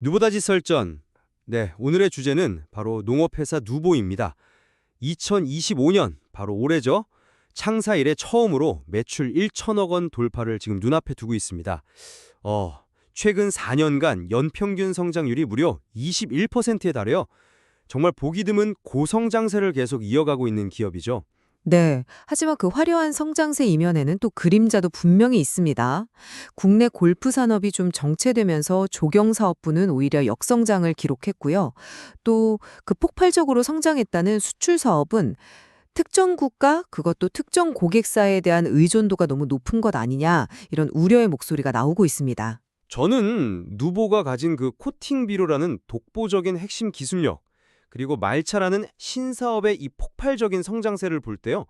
누보다지 설전. 네, 오늘의 주제는 바로 농업회사 누보입니다. 2025년, 바로 올해죠. 창사 이래 처음으로 매출 1천억 원 돌파를 지금 눈앞에 두고 있습니다. 최근 4년간 연평균 성장률이 무려 21%에 달해요. 정말 보기 드문 고성장세를 계속 이어가고 있는 기업이죠. 네. 하지만 그 화려한 성장세 이면에는 또 그림자도 분명히 있습니다. 국내 골프 산업이 좀 정체되면서 조경사업부는 오히려 역성장을 기록했고요. 또 그 폭발적으로 성장했다는 수출 사업은 특정 국가, 그것도 특정 고객사에 대한 의존도가 너무 높은 것 아니냐, 이런 우려의 목소리가 나오고 있습니다. 저는 누보가 가진 그 코팅 비료라는 독보적인 핵심 기술력, 그리고 말차라는 신사업의 이 폭발적인 성장세를 볼 때요.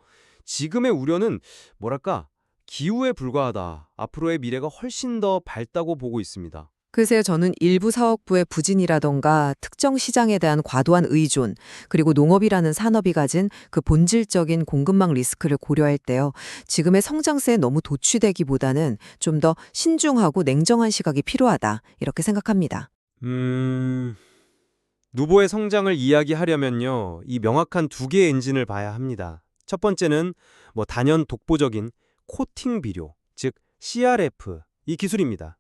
지금의 우려는 뭐랄까, 기우에 불과하다. 앞으로의 미래가 훨씬 더 밝다고 보고 있습니다. 글쎄요, 저는 일부 사업부의 부진이라던가 특정 시장에 대한 과도한 의존, 그리고 농업이라는 산업이 가진 그 본질적인 공급망 리스크를 고려할 때요. 지금의 성장세에 너무 도취되기보다는 좀 더 신중하고 냉정한 시각이 필요하다, 이렇게 생각합니다. 누보의 성장을 이야기하려면요. 이 명확한 두 개의 엔진을 봐야 합니다. 첫 번째는 단연 독보적인 코팅 비료, 즉 CRF 이 기술입니다.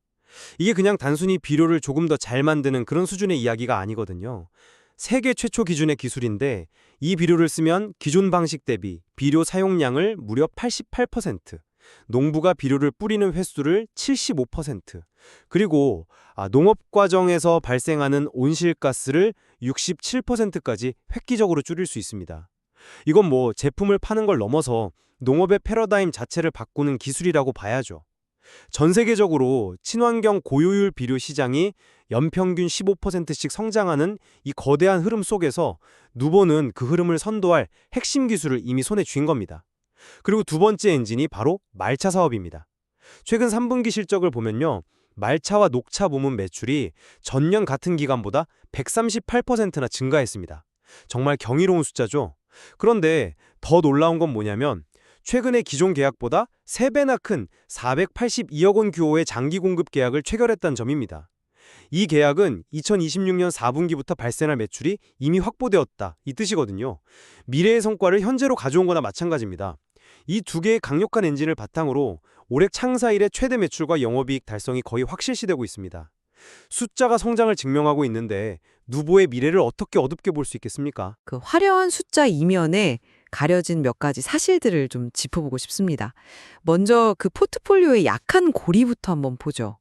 이게 그냥 단순히 비료를 조금 더 잘 만드는 그런 수준의 이야기가 아니거든요. 세계 최초 기준의 기술인데 이 비료를 쓰면 기존 방식 대비 비료 사용량을 무려 88%, 농부가 비료를 뿌리는 횟수를 75%, 그리고 농업 과정에서 발생하는 온실가스를 67%까지 획기적으로 줄일 수 있습니다. 이건 제품을 파는 걸 넘어서 농업의 패러다임 자체를 바꾸는 기술이라고 봐야죠. 전 세계적으로 친환경 고효율 비료 시장이 연평균 15%씩 성장하는 이 거대한 흐름 속에서 누보는 그 흐름을 선도할 핵심 기술을 이미 손에 쥔 겁니다. 그리고 두 번째 엔진이 바로 말차 사업입니다. 최근 3분기 실적을 보면요. 말차와 녹차 부문 매출이 전년 같은 기간보다 138%나 증가했습니다. 정말 경이로운 숫자죠. 그런데 더 놀라운 건 뭐냐면 최근에 기존 계약보다 3배나 큰 482억 원 규모의 장기 공급 계약을 체결했다는 점입니다. 이 계약은 2026년 4분기부터 발생할 매출이 이미 확보되었다 이 뜻이거든요. 미래의 성과를 현재로 가져온 거나 마찬가지입니다. 이 두 개의 강력한 엔진을 바탕으로 올해 창사 이래 최대 매출과 영업이익 달성이 거의 확실시되고 있습니다. 숫자가 성장을 증명하고 있는데 누보의 미래를 어떻게 어둡게 볼 수 있겠습니까? 그 화려한 숫자 이면에 가려진 몇 가지 사실들을 좀 짚어보고 싶습니다. 먼저 그 포트폴리오의 약한 고리부터 한번 보죠.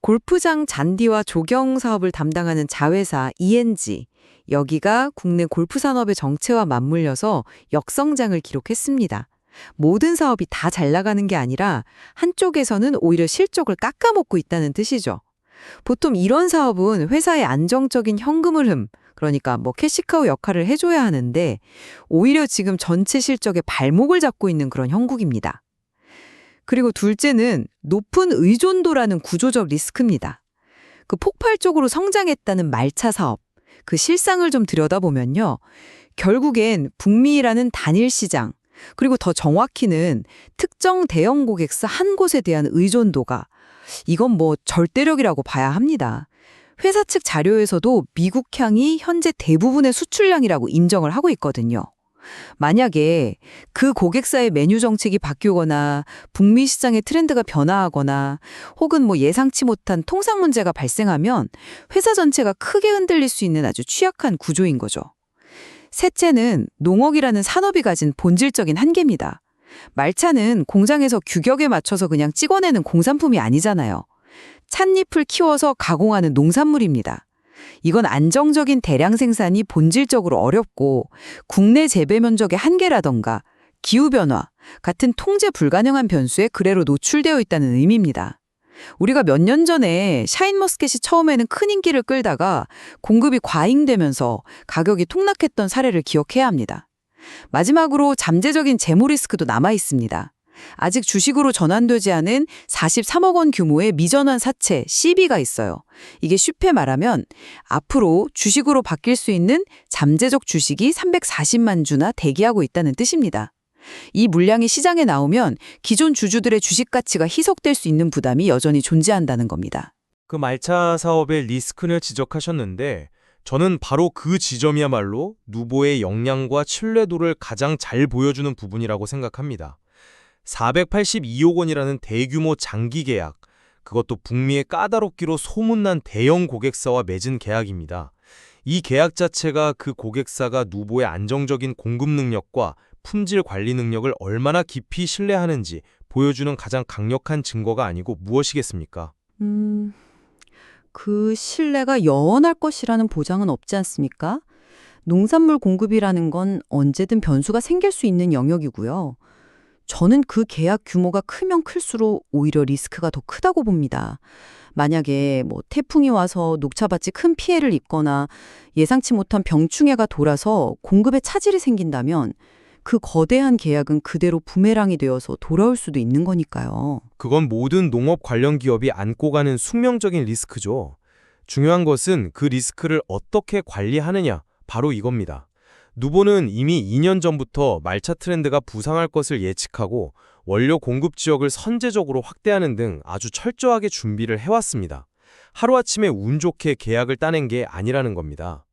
골프장 잔디와 조경 사업을 담당하는 자회사 ENG, 여기가 국내 골프 산업의 정체와 맞물려서 역성장을 기록했습니다. 모든 사업이 다 잘 나가는 게 아니라 한쪽에서는 오히려 실적을 깎아먹고 있다는 뜻이죠. 보통 이런 사업은 회사의 안정적인 현금 흐름, 그러니까 캐시카우 역할을 해줘야 하는데 오히려 지금 전체 실적에 발목을 잡고 있는 그런 형국입니다. 그리고 둘째는 높은 의존도라는 구조적 리스크입니다. 그 폭발적으로 성장했다는 말차 사업, 그 실상을 좀 들여다보면요. 결국엔 북미라는 단일 시장, 그리고 더 정확히는 특정 대형 고객사 한 곳에 대한 의존도가 이건 절대력이라고 봐야 합니다. 회사 측 자료에서도 미국 향이 현재 대부분의 수출량이라고 인정을 하고 있거든요. 만약에 그 고객사의 메뉴 정책이 바뀌거나 북미 시장의 트렌드가 변화하거나 혹은 예상치 못한 통상 문제가 발생하면 회사 전체가 크게 흔들릴 수 있는 아주 취약한 구조인 거죠. 셋째는 농업이라는 산업이 가진 본질적인 한계입니다. 말차는 공장에서 규격에 맞춰서 그냥 찍어내는 공산품이 아니잖아요. 찻잎을 키워서 가공하는 농산물입니다. 이건 안정적인 대량 생산이 본질적으로 어렵고 국내 재배 면적의 한계라던가 기후변화 같은 통제 불가능한 변수에 그대로 노출되어 있다는 의미입니다. 우리가 몇 년 전에 샤인머스켓이 처음에는 큰 인기를 끌다가 공급이 과잉되면서 가격이 폭락했던 사례를 기억해야 합니다. 마지막으로 잠재적인 재무 리스크도 남아 있습니다. 아직 주식으로 전환되지 않은 43억 원 규모의 미전환 사채 CB가 있어요. 이게 쉽게 말하면 앞으로 주식으로 바뀔 수 있는 잠재적 주식이 340만 주나 대기하고 있다는 뜻입니다. 이 물량이 시장에 나오면 기존 주주들의 주식 가치가 희석될 수 있는 부담이 여전히 존재한다는 겁니다. 그 말차 사업의 리스크를 지적하셨는데 저는 바로 그 지점이야말로 누보의 역량과 신뢰도를 가장 잘 보여주는 부분이라고 생각합니다. 482억 원이라는 대규모 장기 계약, 그것도 북미의 까다롭기로 소문난 대형 고객사와 맺은 계약입니다. 이 계약 자체가 그 고객사가 누보의 안정적인 공급 능력과 품질 관리 능력을 얼마나 깊이 신뢰하는지 보여주는 가장 강력한 증거가 아니고 무엇이겠습니까? 그 신뢰가 영원할 것이라는 보장은 없지 않습니까? 농산물 공급이라는 건 언제든 변수가 생길 수 있는 영역이고요. 저는 그 계약 규모가 크면 클수록 오히려 리스크가 더 크다고 봅니다. 만약에 태풍이 와서 녹차밭이 큰 피해를 입거나 예상치 못한 병충해가 돌아서 공급에 차질이 생긴다면 그 거대한 계약은 그대로 부메랑이 되어서 돌아올 수도 있는 거니까요. 그건 모든 농업 관련 기업이 안고 가는 숙명적인 리스크죠. 중요한 것은 그 리스크를 어떻게 관리하느냐, 바로 이겁니다. 누보는 이미 2년 전부터 말차 트렌드가 부상할 것을 예측하고 원료 공급 지역을 선제적으로 확대하는 등 아주 철저하게 준비를 해왔습니다. 하루아침에 운 좋게 계약을 따낸 게 아니라는 겁니다.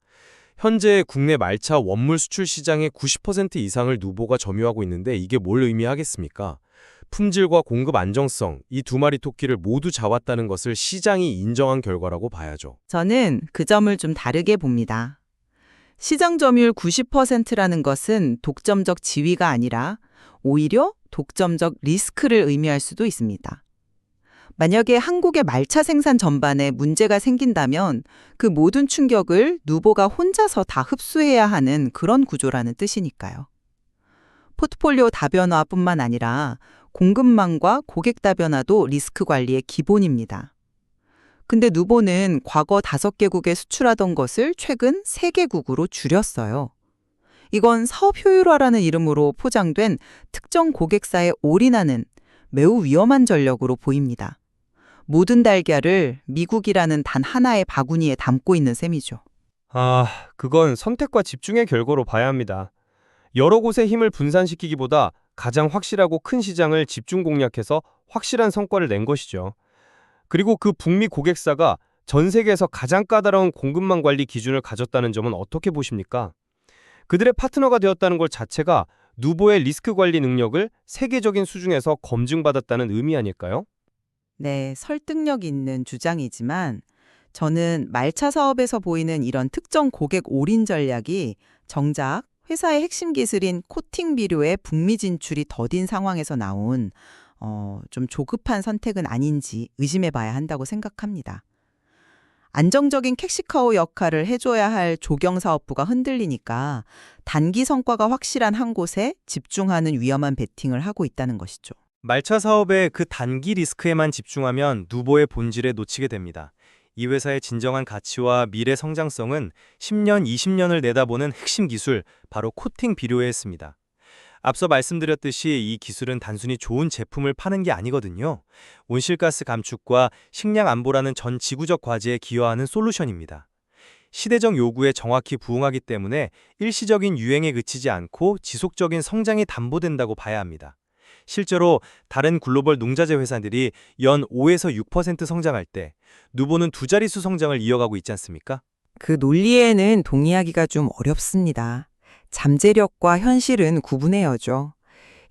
현재 국내 말차 원물 수출 시장의 90% 이상을 누보가 점유하고 있는데 이게 뭘 의미하겠습니까? 품질과 공급 안정성, 이 두 마리 토끼를 모두 잡았다는 것을 시장이 인정한 결과라고 봐야죠. 저는 그 점을 좀 다르게 봅니다. 시장 점유율 90%라는 것은 독점적 지위가 아니라 오히려 독점적 리스크를 의미할 수도 있습니다. 만약에 한국의 말차 생산 전반에 문제가 생긴다면 그 모든 충격을 누보가 혼자서 다 흡수해야 하는 그런 구조라는 뜻이니까요. 포트폴리오 다변화뿐만 아니라 공급망과 고객 다변화도 리스크 관리의 기본입니다. 근데 누보는 과거 5개국에 수출하던 것을 최근 3개국으로 줄였어요. 이건 사업 효율화라는 이름으로 포장된 특정 고객사에 올인하는 매우 위험한 전략으로 보입니다. 모든 달걀을 미국이라는 단 하나의 바구니에 담고 있는 셈이죠. 그건 선택과 집중의 결과로 봐야 합니다. 여러 곳에 힘을 분산시키기보다 가장 확실하고 큰 시장을 집중 공략해서 확실한 성과를 낸 것이죠. 그리고 그 북미 고객사가 전 세계에서 가장 까다로운 공급망 관리 기준을 가졌다는 점은 어떻게 보십니까? 그들의 파트너가 되었다는 것 자체가 누보의 리스크 관리 능력을 세계적인 수준에서 검증받았다는 의미 아닐까요? 네, 설득력 있는 주장이지만 저는 말차 사업에서 보이는 이런 특정 고객 올인 전략이 정작 회사의 핵심 기술인 코팅 비료의 북미 진출이 더딘 상황에서 나온 좀 조급한 선택은 아닌지 의심해 봐야 한다고 생각합니다. 안정적인 캣시카우 역할을 해줘야 할 조경사업부가 흔들리니까 단기 성과가 확실한 한 곳에 집중하는 위험한 베팅을 하고 있다는 것이죠. 말차 사업의 그 단기 리스크에만 집중하면 누보의 본질에 놓치게 됩니다. 이 회사의 진정한 가치와 미래 성장성은 10년, 20년을 내다보는 핵심 기술, 바로 코팅 비료에 있습니다. 앞서 말씀드렸듯이 이 기술은 단순히 좋은 제품을 파는 게 아니거든요. 온실가스 감축과 식량 안보라는 전 지구적 과제에 기여하는 솔루션입니다. 시대적 요구에 정확히 부응하기 때문에 일시적인 유행에 그치지 않고 지속적인 성장이 담보된다고 봐야 합니다. 실제로 다른 글로벌 농자재 회사들이 연 5에서 6% 성장할 때 누보는 두 자릿수 성장을 이어가고 있지 않습니까? 그 논리에는 동의하기가 좀 어렵습니다. 잠재력과 현실은 구분해야죠.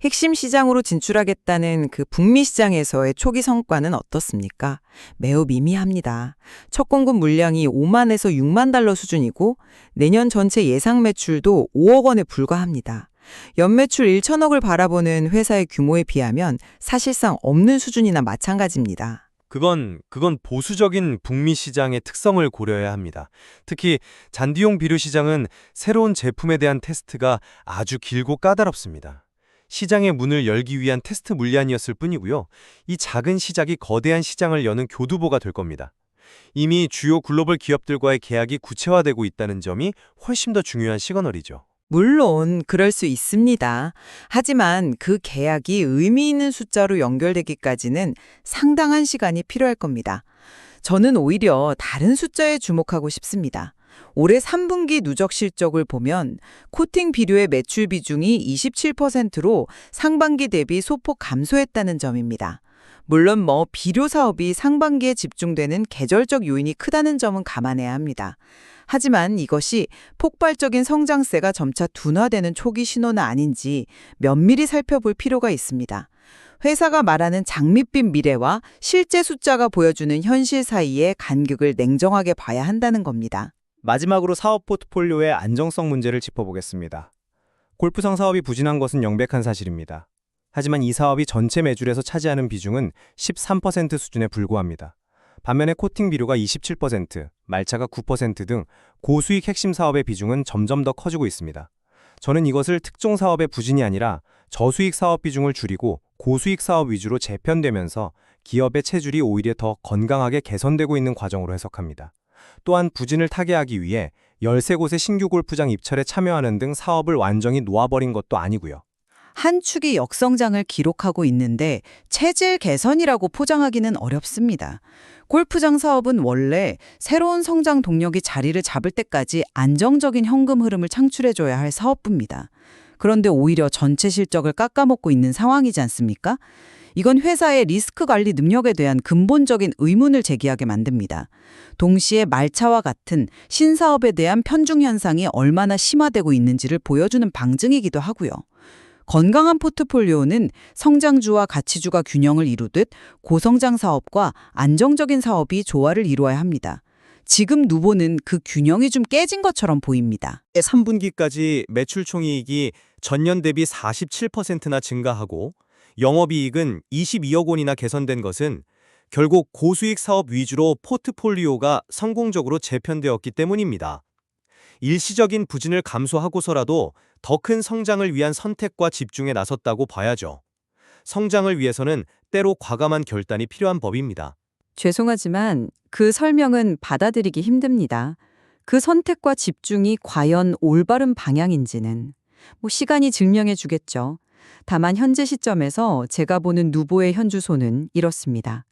핵심 시장으로 진출하겠다는 그 북미 시장에서의 초기 성과는 어떻습니까? 매우 미미합니다. 첫 공급 물량이 5만에서 6만 달러 수준이고 내년 전체 예상 매출도 5억 원에 불과합니다. 연매출 1천억을 바라보는 회사의 규모에 비하면 사실상 없는 수준이나 마찬가지입니다. 그건 보수적인 북미 시장의 특성을 고려해야 합니다. 특히 잔디용 비료 시장은 새로운 제품에 대한 테스트가 아주 길고 까다롭습니다. 시장의 문을 열기 위한 테스트 물량이었을 뿐이고요. 이 작은 시작이 거대한 시장을 여는 교두보가 될 겁니다. 이미 주요 글로벌 기업들과의 계약이 구체화되고 있다는 점이 훨씬 더 중요한 시그널이죠. 물론 그럴 수 있습니다. 하지만 그 계약이 의미 있는 숫자로 연결되기까지는 상당한 시간이 필요할 겁니다. 저는 오히려 다른 숫자에 주목하고 싶습니다. 올해 3분기 누적 실적을 보면 코팅 비료의 매출 비중이 27%로 상반기 대비 소폭 감소했다는 점입니다. 물론 비료 사업이 상반기에 집중되는 계절적 요인이 크다는 점은 감안해야 합니다. 하지만 이것이 폭발적인 성장세가 점차 둔화되는 초기 신호는 아닌지 면밀히 살펴볼 필요가 있습니다. 회사가 말하는 장밋빛 미래와 실제 숫자가 보여주는 현실 사이의 간격을 냉정하게 봐야 한다는 겁니다. 마지막으로 사업 포트폴리오의 안정성 문제를 짚어보겠습니다. 골프장 사업이 부진한 것은 명백한 사실입니다. 하지만 이 사업이 전체 매출에서 차지하는 비중은 13% 수준에 불과합니다. 반면에 코팅 비료가 27%, 말차가 9% 등 고수익 핵심 사업의 비중은 점점 더 커지고 있습니다. 저는 이것을 특정 사업의 부진이 아니라 저수익 사업 비중을 줄이고 고수익 사업 위주로 재편되면서 기업의 체질이 오히려 더 건강하게 개선되고 있는 과정으로 해석합니다. 또한 부진을 타개하기 위해 13곳의 신규 골프장 입찰에 참여하는 등 사업을 완전히 놓아버린 것도 아니고요. 한 축이 역성장을 기록하고 있는데 체질 개선이라고 포장하기는 어렵습니다. 골프장 사업은 원래 새로운 성장 동력이 자리를 잡을 때까지 안정적인 현금 흐름을 창출해줘야 할 사업부입니다. 그런데 오히려 전체 실적을 깎아먹고 있는 상황이지 않습니까? 이건 회사의 리스크 관리 능력에 대한 근본적인 의문을 제기하게 만듭니다. 동시에 말차와 같은 신사업에 대한 편중 현상이 얼마나 심화되고 있는지를 보여주는 방증이기도 하고요. 건강한 포트폴리오는 성장주와 가치주가 균형을 이루듯 고성장 사업과 안정적인 사업이 조화를 이루어야 합니다. 지금 누보는 그 균형이 좀 깨진 것처럼 보입니다. 3분기까지 매출 총이익이 전년 대비 47%나 증가하고 영업이익은 22억 원이나 개선된 것은 결국 고수익 사업 위주로 포트폴리오가 성공적으로 재편되었기 때문입니다. 일시적인 부진을 감수하고서라도 더 큰 성장을 위한 선택과 집중에 나섰다고 봐야죠. 성장을 위해서는 때로 과감한 결단이 필요한 법입니다. 죄송하지만 그 설명은 받아들이기 힘듭니다. 그 선택과 집중이 과연 올바른 방향인지는 시간이 증명해 주겠죠. 다만 현재 시점에서 제가 보는 누보의 현주소는 이렇습니다.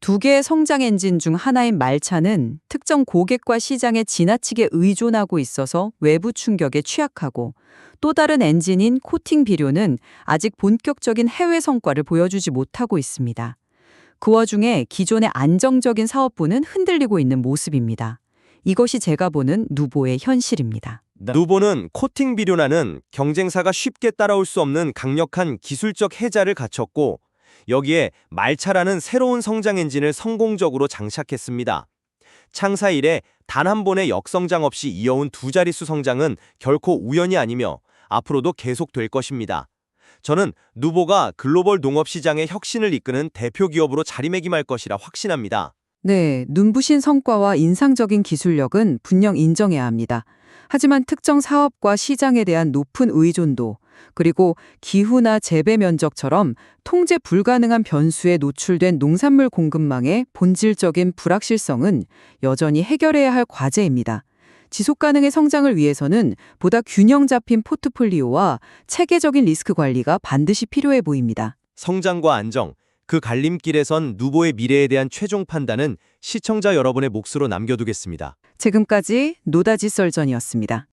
두 개의 성장 엔진 중 하나인 말차는 특정 고객과 시장에 지나치게 의존하고 있어서 외부 충격에 취약하고 또 다른 엔진인 코팅 비료는 아직 본격적인 해외 성과를 보여주지 못하고 있습니다. 그 와중에 기존의 안정적인 사업부는 흔들리고 있는 모습입니다. 이것이 제가 보는 누보의 현실입니다. 누보는 코팅 비료라는 경쟁사가 쉽게 따라올 수 없는 강력한 기술적 해자를 갖췄고 여기에 말차라는 새로운 성장 엔진을 성공적으로 장착했습니다. 창사 이래 단 한 번의 역성장 없이 이어온 두 자릿수 성장은 결코 우연이 아니며 앞으로도 계속될 것입니다. 저는 누보가 글로벌 농업 시장의 혁신을 이끄는 대표 기업으로 자리매김할 것이라 확신합니다. 네, 눈부신 성과와 인상적인 기술력은 분명 인정해야 합니다. 하지만 특정 사업과 시장에 대한 높은 의존도, 그리고 기후나 재배 면적처럼 통제 불가능한 변수에 노출된 농산물 공급망의 본질적인 불확실성은 여전히 해결해야 할 과제입니다. 지속가능의 성장을 위해서는 보다 균형 잡힌 포트폴리오와 체계적인 리스크 관리가 반드시 필요해 보입니다. 성장과 안정, 그 갈림길에선 누보의 미래에 대한 최종 판단은 시청자 여러분의 몫으로 남겨두겠습니다. 지금까지 노다지 썰전이었습니다.